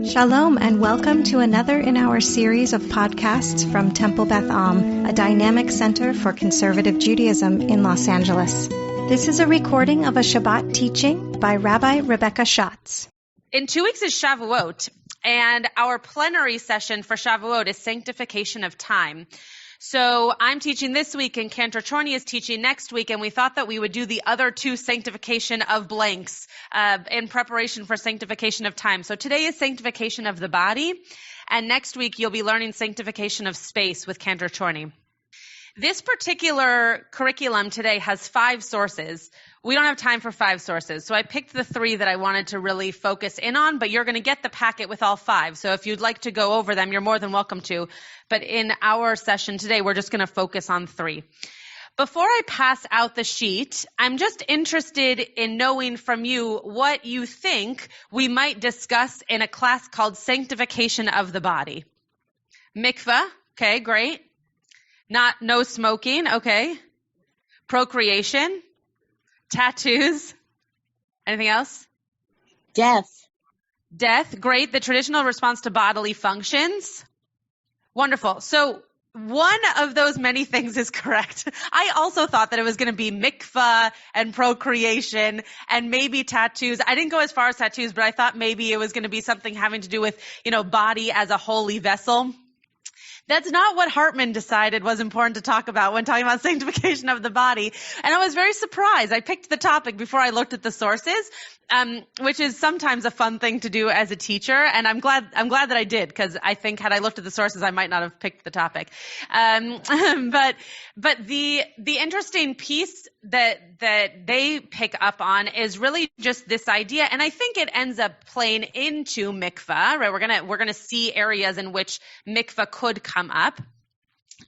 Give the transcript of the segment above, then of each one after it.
Shalom and welcome to another in our series of podcasts from Temple Beth Am, a dynamic center for conservative Judaism in Los Angeles. This is a recording of a Shabbat teaching by Rabbi Rebecca Schatz. In 2 weeks is Shavuot, and our plenary session for Shavuot is Sanctification of Time. So I'm teaching this week, and Cantor Chorney is teaching next week, and we thought that we would do the other two Sanctification of blanks in preparation for Sanctification of Time. So today is Sanctification of the body, and next week you'll be learning Sanctification of space with Cantor Chorney. This particular curriculum today has 5 sources. We don't have time for 5 sources, so I picked the 3 that I wanted to really focus in on, but you're going to get the packet with all 5. So if you'd like to go over them, you're more than welcome to. But in our session today, we're just going to focus on 3. Before I pass out the sheet, I'm just interested in knowing from you what you think we might discuss in a class called Sanctification of the Body. Mikvah, okay, great. No smoking, okay. Procreation. Tattoos. Anything else? Death, great. The traditional response to bodily functions. Wonderful. So one of those many things is correct. I also thought that it was going to be mikvah and procreation and maybe tattoos. I didn't go as far as tattoos, but I thought maybe it was going to be something having to do with, body as a holy vessel. That's not what Hartman decided was important to talk about when talking about sanctification of the body. And I was very surprised. I picked the topic before I looked at the sources, which is sometimes a fun thing to do as a teacher. And I'm glad that I did, because I think had I looked at the sources, I might not have picked the topic. But the interesting piece that they pick up on is really just this idea, and I think it ends up playing into mikvah, right? We're gonna see areas in which mikvah could come up.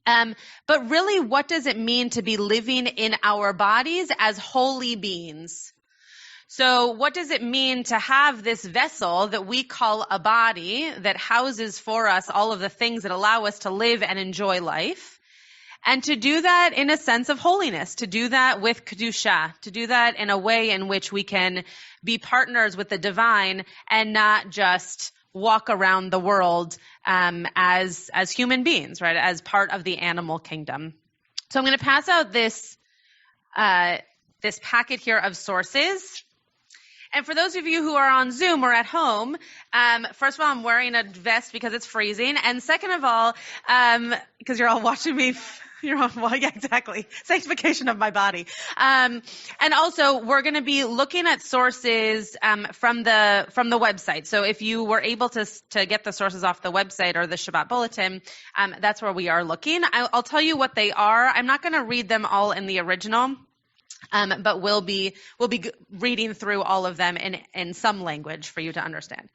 But really, what does it mean to be living in our bodies as holy beings? So what does it mean to have this vessel that we call a body that houses for us all of the things that allow us to live and enjoy life? And to do that in a sense of holiness, to do that with kedusha, to do that in a way in which we can be partners with the divine and not just walk around the world as human beings, right? As part of the animal kingdom. So I'm going to pass out this packet here of sources. And for those of you who are on Zoom or at home, first of all, I'm wearing a vest because it's freezing. And second of all, because you're all watching me, well, yeah, exactly. Sanctification of my body. And also, we're going to be looking at sources from the website. So if you were able to get the sources off the website or the Shabbat bulletin, that's where we are looking. I'll tell you what they are. I'm not going to read them all in the original. But we'll be reading through all of them in some language for you to understand.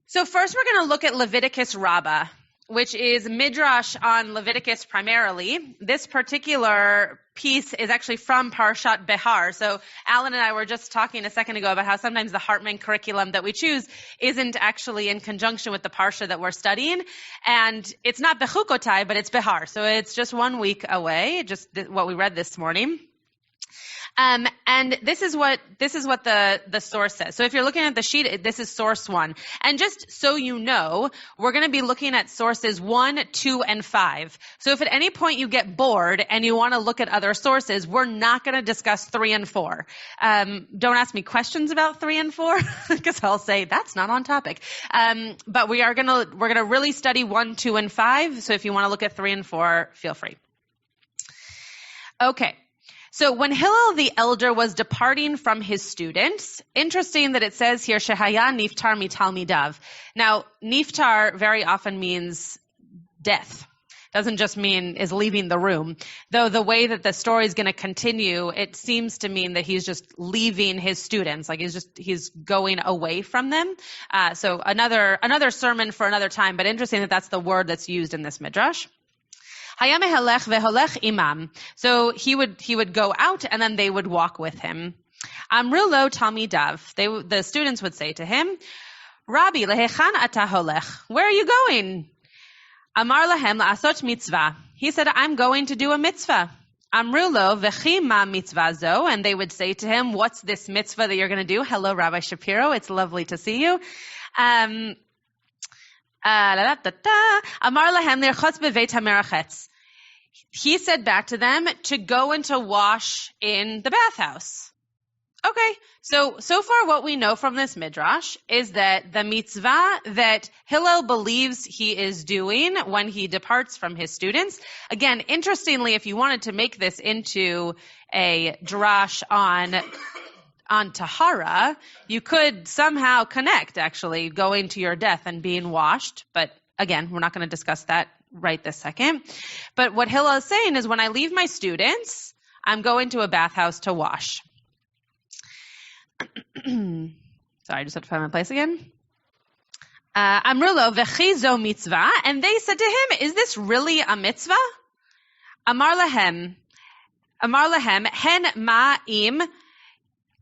So first we're going to look at Leviticus Rabbah, which is Midrash on Leviticus primarily. This particular piece is actually from Parshat Behar. So Alan and I were just talking a second ago about how sometimes the Hartman curriculum that we choose isn't actually in conjunction with the Parsha that we're studying. And it's not Bechukotai, but it's Behar. So it's just 1 week away, just what we read this morning. And this is what the source says. So if you're looking at the sheet, this is source 1. And just so you know, we're going to be looking at sources 1, 2, and 5. So if at any point you get bored and you want to look at other sources, we're not going to discuss 3 and 4. Don't ask me questions about 3 and 4 because I'll say that's not on topic. But we're going to really study 1, 2, and 5. So if you want to look at 3 and 4, feel free. Okay. So when Hillel the elder was departing from his students, interesting that it says here, Shehaya niftar mitalmidav. Now, niftar very often means death. Doesn't just mean is leaving the room. Though the way that the story is going to continue, it seems to mean that he's just leaving his students, like he's going away from them. So another sermon for another time, but interesting that that's the word that's used in this midrash. Imam. So he would go out and then they would walk with him. Amru lo talmidav. The students would say to him, Rabbi, lehechan ata holech. Where are you going? Amar lahem la'asot mitzvah. He said, I'm going to do a mitzvah. Amru lo v'chi ma mitzvah zo. And they would say to him, what's this mitzvah that you're going to do? Hello, Rabbi Shapiro. It's lovely to see you. Amar lahem lirchotz beveit hamerachetz. He said back to them to go and to wash in the bathhouse. Okay, so far what we know from this midrash is that the mitzvah that Hillel believes he is doing when he departs from his students, again, interestingly, if you wanted to make this into a drash on tahara, you could somehow connect actually going to your death and being washed, but again, we're not going to discuss that right this second. But what Hillel is saying is when I leave my students, I'm going to a bathhouse to wash. Sorry, I just have to find my place again. Amrulo v'chizo mitzvah, and they said to him, "Is this really a mitzvah?" Amar lahem, hen ma'im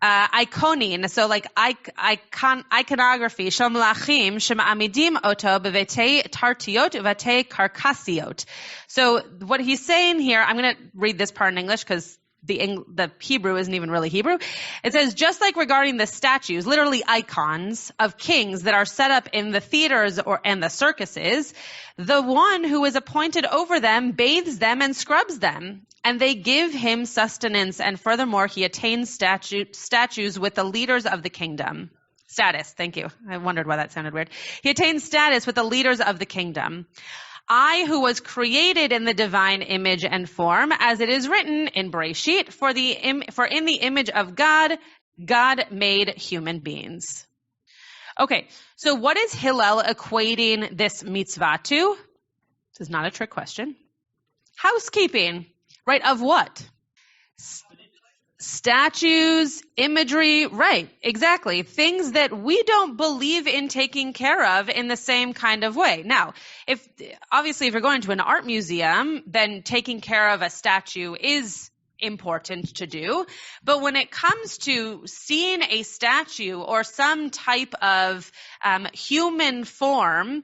ikonin. So like iconography, shel malachim shema'amidim oto b'vetei tartiot u'vetei karkasiot. So what he's saying here, I'm going to read this part in English because the Hebrew isn't even really Hebrew. It says, just like regarding the statues, literally icons of kings that are set up in the theaters and the circuses, the one who is appointed over them bathes them and scrubs them, and they give him sustenance, and furthermore, he attains statues with the leaders of the kingdom. Status, thank you. I wondered why that sounded weird. He attains status with the leaders of the kingdom. I, who was created in the divine image and form, as it is written in Bereshit, for in the image of God, God made human beings. Okay, so what is Hillel equating this mitzvah to? This is not a trick question. Housekeeping, right? Of what? Statues, imagery, right, exactly. Things that we don't believe in taking care of in the same kind of way. Now, if you're going to an art museum, then taking care of a statue is important to do. But when it comes to seeing a statue or some type of human form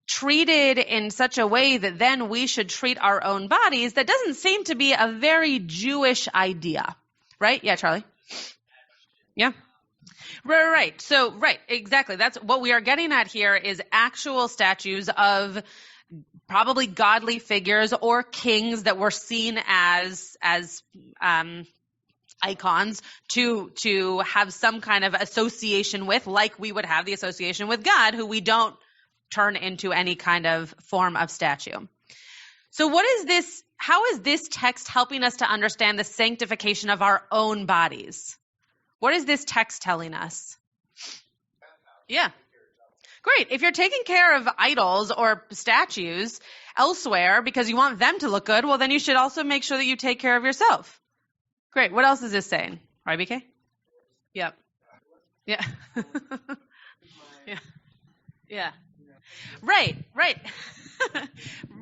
treated in such a way that then we should treat our own bodies, that doesn't seem to be a very Jewish idea. Right? Yeah, Charlie? Yeah. Right. So, right, exactly. That's what we are getting at here is actual statues of probably godly figures or kings that were seen as icons to have some kind of association with, like we would have the association with God, who we don't turn into any kind of form of statue. So what is this? How is this text helping us to understand the sanctification of our own bodies? What is this text telling us? Yeah. Great. If you're taking care of idols or statues elsewhere because you want them to look good, well, then you should also make sure that you take care of yourself. Great. What else is this saying? Right, BK? Yep. Yeah. Yeah. Yeah. Right. Right.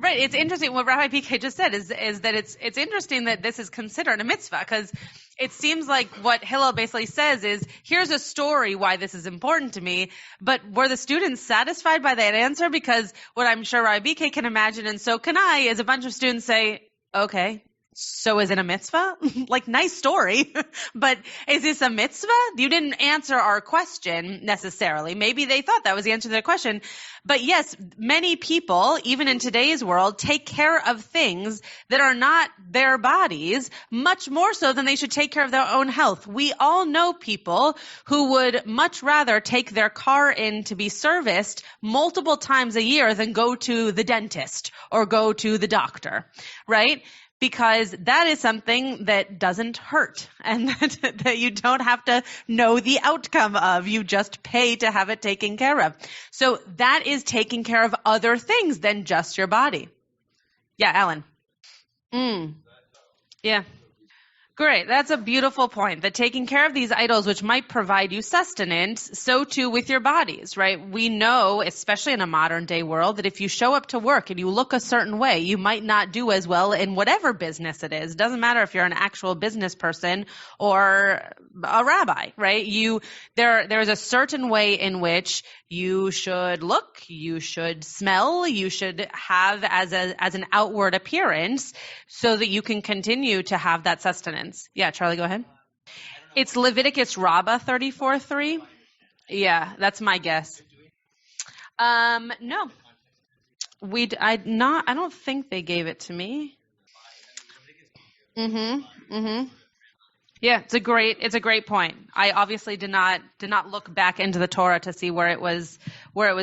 It's interesting what Rabbi PK just said is that it's interesting that this is considered a mitzvah because it seems like what Hillel basically says is, here's a story why this is important to me, but were the students satisfied by that answer? Because what I'm sure Rabbi PK can imagine, and so can I, is a bunch of students say, okay, so is it a mitzvah? Like, nice story, but is this a mitzvah? You didn't answer our question necessarily. Maybe they thought that was the answer to their question. But yes, many people, even in today's world, take care of things that are not their bodies, much more so than they should take care of their own health. We all know people who would much rather take their car in to be serviced multiple times a year than go to the dentist or go to the doctor, right? Because that is something that doesn't hurt and that you don't have to know the outcome of. You just pay to have it taken care of. So that is taking care of other things than just your body. Yeah, Alan. Yeah. Great. That's a beautiful point, that taking care of these idols, which might provide you sustenance, so too with your bodies, right? We know, especially in a modern day world, that if you show up to work and you look a certain way, you might not do as well in whatever business it is. It doesn't matter if you're an actual business person or a rabbi, right? There is a certain way in which you should look, you should smell, you should have as an outward appearance so that you can continue to have that sustenance. Yeah, Charlie, go ahead. It's Leviticus Rabbah 34:3. Yeah, that's my guess. No. I don't think they gave it to me. Yeah, it's a great point. I obviously did not look back into the Torah to see where it was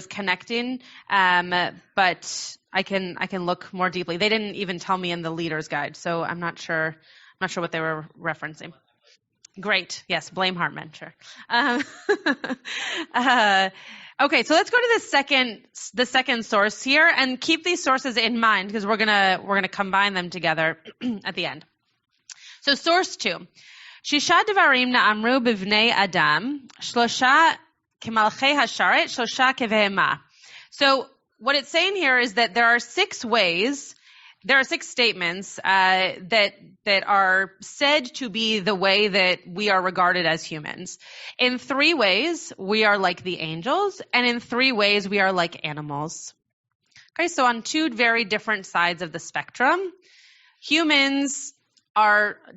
connecting. But I can look more deeply. They didn't even tell me in the leader's guide, so I'm not sure what they were referencing. Great. Yes, blame Hartman, sure. Okay, so let's go to the second source here, and keep these sources in mind because we're gonna combine them together at the end. So source 2. Shisha devarim na'amru b'vnei adam, shlosha kemalchei hasharet, shlosha kevehema. So what it's saying here is that there are 6 statements that are said to be the way that we are regarded as humans. In 3 ways, we are like the angels, and in 3 ways, we are like animals. Okay, so on 2 very different sides of the spectrum, humans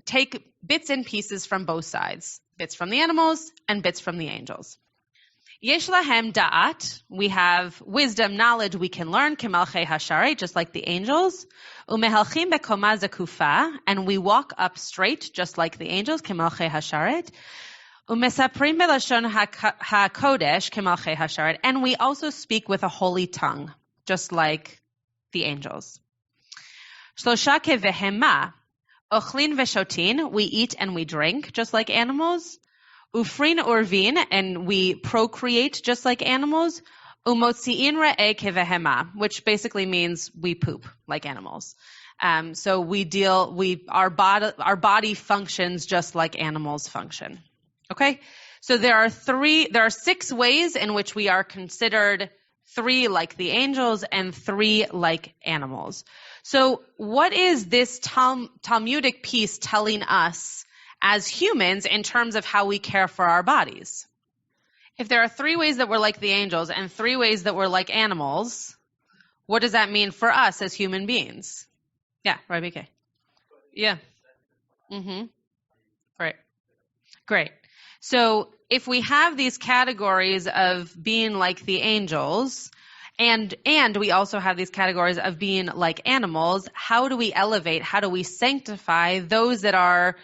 take bits and pieces from both sides, bits from the animals and bits from the angels. Yesh lahem da'at, we have wisdom, knowledge we can learn, kemalchei hasharet, just like the angels. Umehalchim bekoma zakufa, and we walk up straight, just like the angels, kemalchei hasharet. Umesaprim belashon hakodesh, kemalchei hasharet, and we also speak with a holy tongue, just like the angels. Shlosha kevehema, ochlin veshotin, we eat and we drink, just like animals. Ufrin urvin, and we procreate just like animals. Umotziin re'eh kevehema, which basically means we poop like animals. So our body functions just like animals function. Okay? So there are 6 ways in which we are considered 3 like the angels and 3 like animals. So what is this Talmudic piece telling us as humans in terms of how we care for our bodies? If there are 3 ways that we're like the angels and 3 ways that we're like animals, what does that mean for us as human beings? Yeah, Rabbi K. Yeah. Great. So if we have these categories of being like the angels, and we also have these categories of being like animals, how do we elevate, how do we sanctify those that are,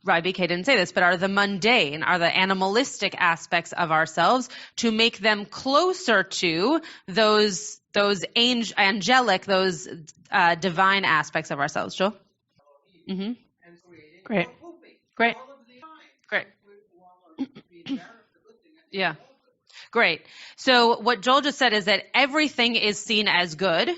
Rabbi K didn't say this, but are the mundane, are the animalistic aspects of ourselves, to make them closer to those angelic, those divine aspects of ourselves. Joel? Great. Yeah. Great. So what Joel just said is that everything is seen as good,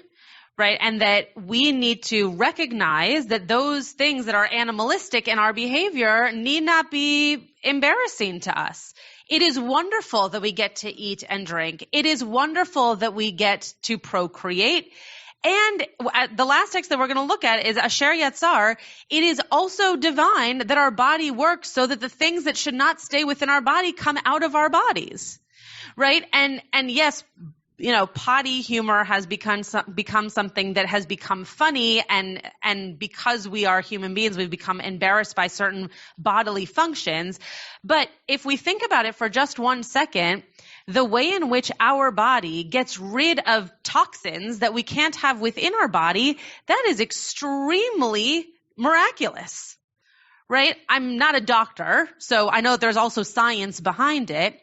right? And that we need to recognize that those things that are animalistic in our behavior need not be embarrassing to us. It is wonderful that we get to eat and drink. It is wonderful that we get to procreate. And the last text that we're going to look at is Asher Yatzar. It is also divine that our body works so that the things that should not stay within our body come out of our bodies, right? And yes, potty humor has become something that has become funny, and because we are human beings, we've become embarrassed by certain bodily functions. But if we think about it for just 1 second, the way in which our body gets rid of toxins that we can't have within our body, that is extremely miraculous, right? I'm not a doctor, so I know there's also science behind it.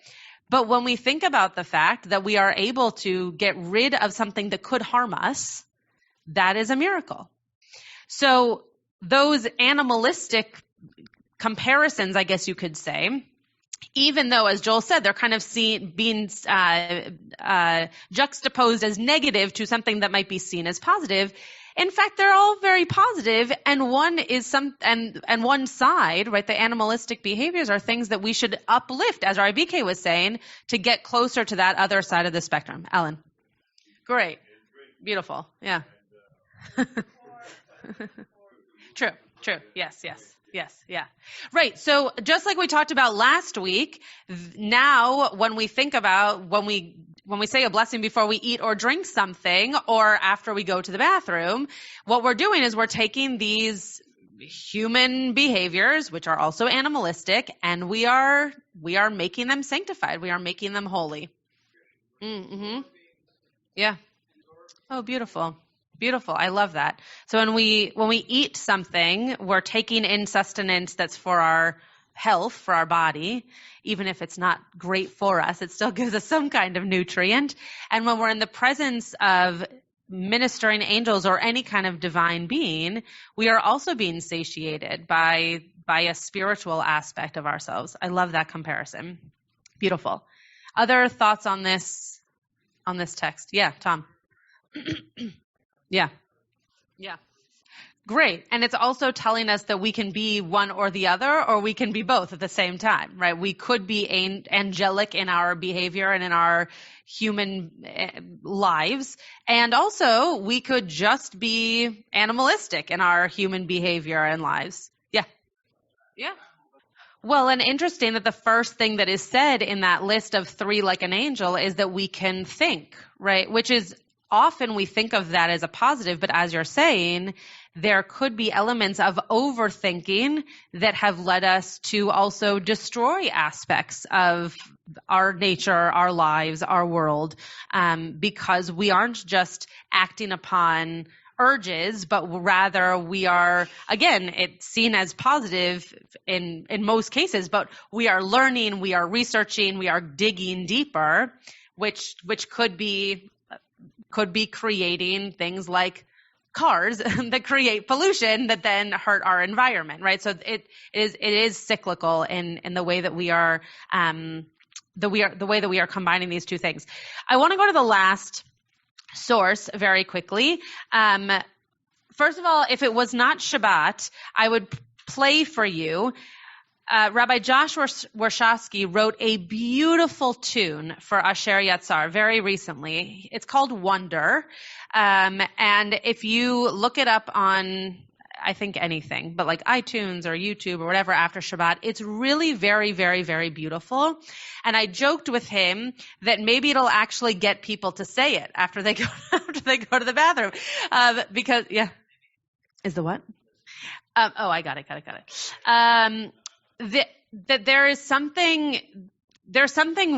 But when we think about the fact that we are able to get rid of something that could harm us, that is a miracle. So those animalistic comparisons, I guess you could say, even though, as Joel said, they're kind of being juxtaposed as negative to something that might be seen as positive, in fact, they're all very positive, and one side, right, the animalistic behaviors are things that we should uplift, as our BK was saying, to get closer to that other side of the spectrum. Ellen. Great. Beautiful. Yeah. True. Yes. Yeah. Right. So just like we talked about last week, now when we think about when we say a blessing before we eat or drink something, or after we go to the bathroom, what we're doing is we're taking these human behaviors, which are also animalistic, and we are making them sanctified. We are making them holy. Yeah. Oh, beautiful. Beautiful. I love that. So when we eat something, we're taking in sustenance that's for our health, for our body. Even if it's not great for us, it still gives us some kind of nutrient. And when we're in the presence of ministering angels or any kind of divine being, we are also being satiated by a spiritual aspect of ourselves. I love that comparison. Beautiful. Other thoughts on this text? Yeah, Tom. Yeah. Yeah. Great. And it's also telling us that we can be one or the other, or we can be both at the same time, right? We could be angelic in our behavior and in our human lives. And also we could just be animalistic in our human behavior and lives. Yeah. Yeah. Well, and interesting that the first thing that is said in that list of 3 like an angel is that we can think, right? Which is often we think of that as a positive, but as you're saying, there could be elements of overthinking that have led us to also destroy aspects of our nature, our lives, our world, because we aren't just acting upon urges, but rather we are, again, it's seen as positive in most cases, but we are learning, we are researching, we are digging deeper, which could be creating things like cars that create pollution that then hurt our environment, right? So it is cyclical in the way that we are the way that we are combining these two things. I want to go to the last source very quickly. First of all, if it was not Shabbat, I would play for you. Rabbi Josh Warshawski wrote a beautiful tune for Asher Yatzar very recently. It's called Wonder. And if you look it up on, I think anything, but like iTunes or YouTube or whatever after Shabbat, it's really very, very, very beautiful. And I joked with him that maybe it'll actually get people to say it after they go to the bathroom. Because, yeah. Is the what? I got it. That there's something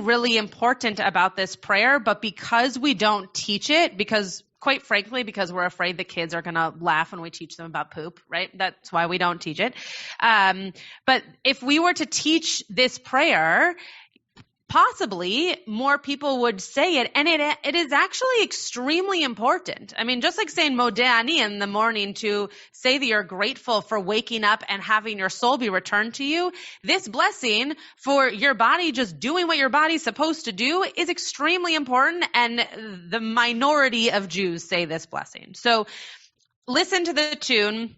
really important about this prayer, but because we don't teach it, because quite frankly, because we're afraid the kids are going to laugh when we teach them about poop, right? That's why we don't teach it. But if we were to teach this prayer, possibly more people would say it, and it is actually extremely important. I mean, just like saying Modeh Ani in the morning to say that you're grateful for waking up and having your soul be returned to you, this blessing for your body just doing what your body's supposed to do is extremely important, and the minority of Jews say this blessing. So listen to the tune.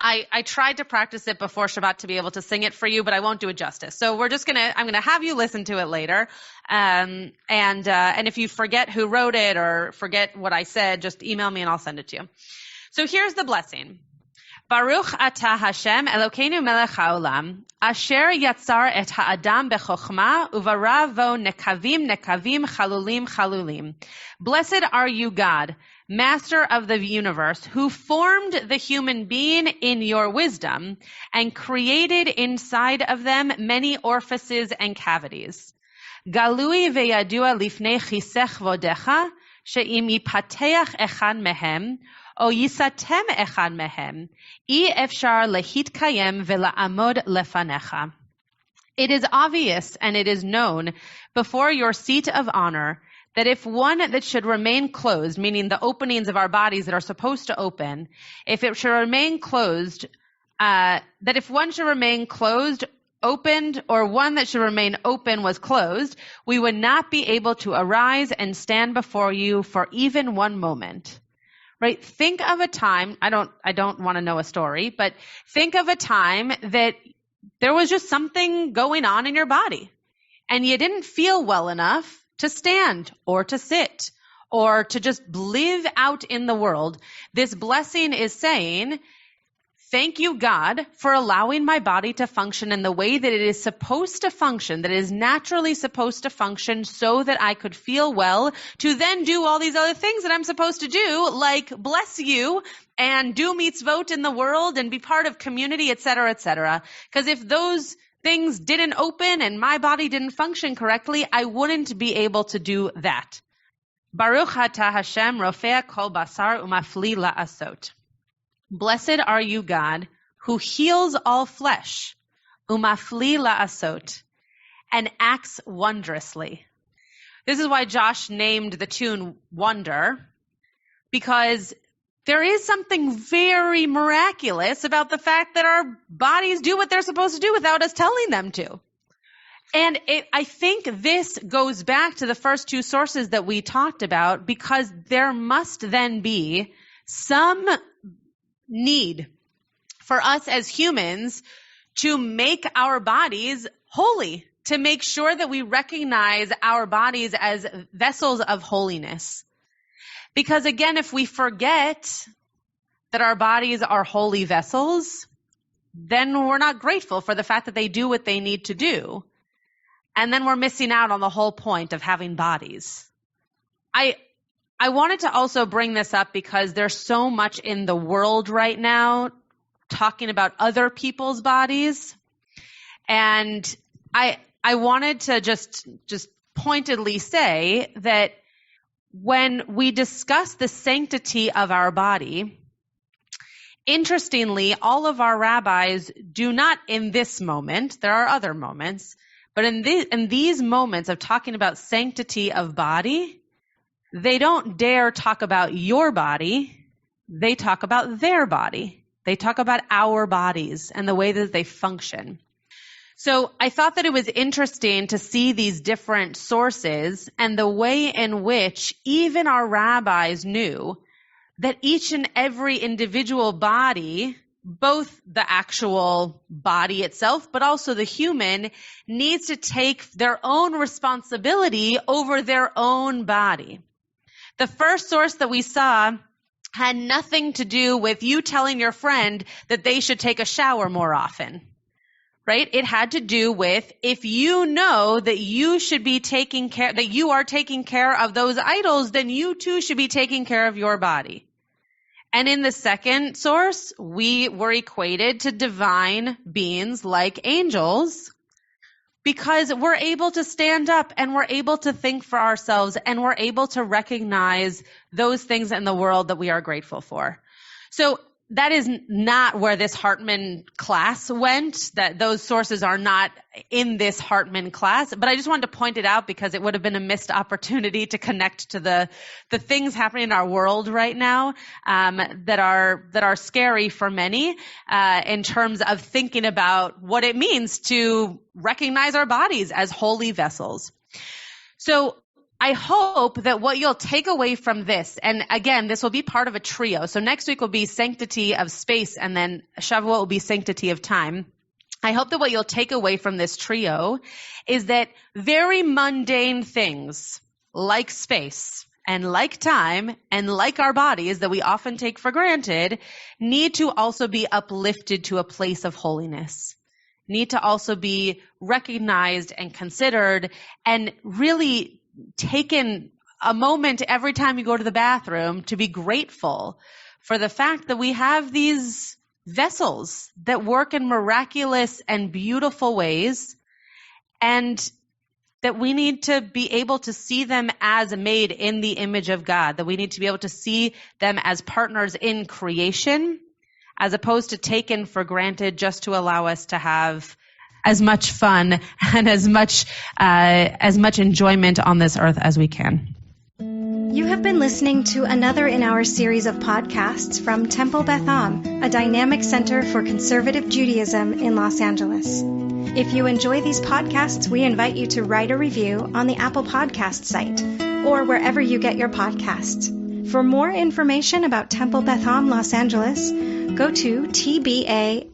I tried to practice it before Shabbat to be able to sing it for you, but I won't do it justice. So I'm gonna have you listen to it later. And if you forget who wrote it or forget what I said, just email me and I'll send it to you. So here's the blessing. Baruch atah Hashem Elokeinu melech haolam, asher yatzar et ha'adam bechokma uvarav vo nekavim chalulim chalulim. Blessed are you, God, Master of the universe, who formed the human being in your wisdom and created inside of them many orifices and cavities. Galui veyadua lifnei chisech vodecha, she'im yipateach echad mehem, o yisatem echad mehem, efshar lehitkayem vela'amod lefanecha. It is obvious and it is known before your seat of honor that if one that should remain closed, meaning the openings of our bodies that are supposed to open, if it should remain closed, that if one should remain closed, opened, or one that should remain open was closed, we would not be able to arise and stand before you for even one moment. Right? Think of a time, I don't want to know a story, but think of a time that there was just something going on in your body and you didn't feel well enough to stand or to sit or to just live out in the world. This blessing is saying, thank you, God, for allowing my body to function in the way that it is supposed to function, that it is naturally supposed to function so that I could feel well to then do all these other things that I'm supposed to do, like bless you and do mitzvot in the world and be part of community, et cetera, et cetera. Because if those things didn't open and my body didn't function correctly, I wouldn't be able to do that. Baruch atah Hashem rofea kol basar umafli la'asot. Blessed are you, God, who heals all flesh, umafli la'asot, and acts wondrously. This is why Josh named the tune Wonder, because there is something very miraculous about the fact that our bodies do what they're supposed to do without us telling them to. And I think this goes back to the first two sources that we talked about, because there must then be some need for us as humans to make our bodies holy, to make sure that we recognize our bodies as vessels of holiness. Because again, if we forget that our bodies are holy vessels, then we're not grateful for the fact that they do what they need to do. And then we're missing out on the whole point of having bodies. I wanted to also bring this up because there's so much in the world right now talking about other people's bodies. And I wanted to just pointedly say that when we discuss the sanctity of our body, interestingly, all of our rabbis do not in this moment, there are other moments, but in these moments of talking about sanctity of body, they don't dare talk about your body, they talk about their body. They talk about our bodies and the way that they function. So I thought that it was interesting to see these different sources and the way in which even our rabbis knew that each and every individual body, both the actual body itself, but also the human, needs to take their own responsibility over their own body. The first source that we saw had nothing to do with you telling your friend that they should take a shower more often. Right? It had to do with if you know that you should be taking care, that you are taking care of those idols, then you too should be taking care of your body. And in the second source, we were equated to divine beings like angels because we're able to stand up and we're able to think for ourselves and we're able to recognize those things in the world that we are grateful for. So that is not where this Hartman class went, that those sources are not in this Hartman class, but I just wanted to point it out because it would have been a missed opportunity to connect to the things happening in our world right now that are scary for many in terms of thinking about what it means to recognize our bodies as holy vessels. So I hope that what you'll take away from this, and again, this will be part of a trio. So next week will be sanctity of space, and then Shavuot will be sanctity of time. I hope that what you'll take away from this trio is that very mundane things like space and like time and like our bodies that we often take for granted need to also be uplifted to a place of holiness, need to also be recognized and considered and really taken a moment every time you go to the bathroom to be grateful for the fact that we have these vessels that work in miraculous and beautiful ways, and that we need to be able to see them as made in the image of God, that we need to be able to see them as partners in creation, as opposed to taken for granted just to allow us to have as much fun and as much enjoyment on this earth as we can. You have been listening to another in our series of podcasts from Temple Beth Am, a dynamic center for conservative Judaism in Los Angeles. If you enjoy these podcasts, we invite you to write a review on the Apple Podcast site or wherever you get your podcasts. For more information about Temple Beth Am Los Angeles, go to tbala.org.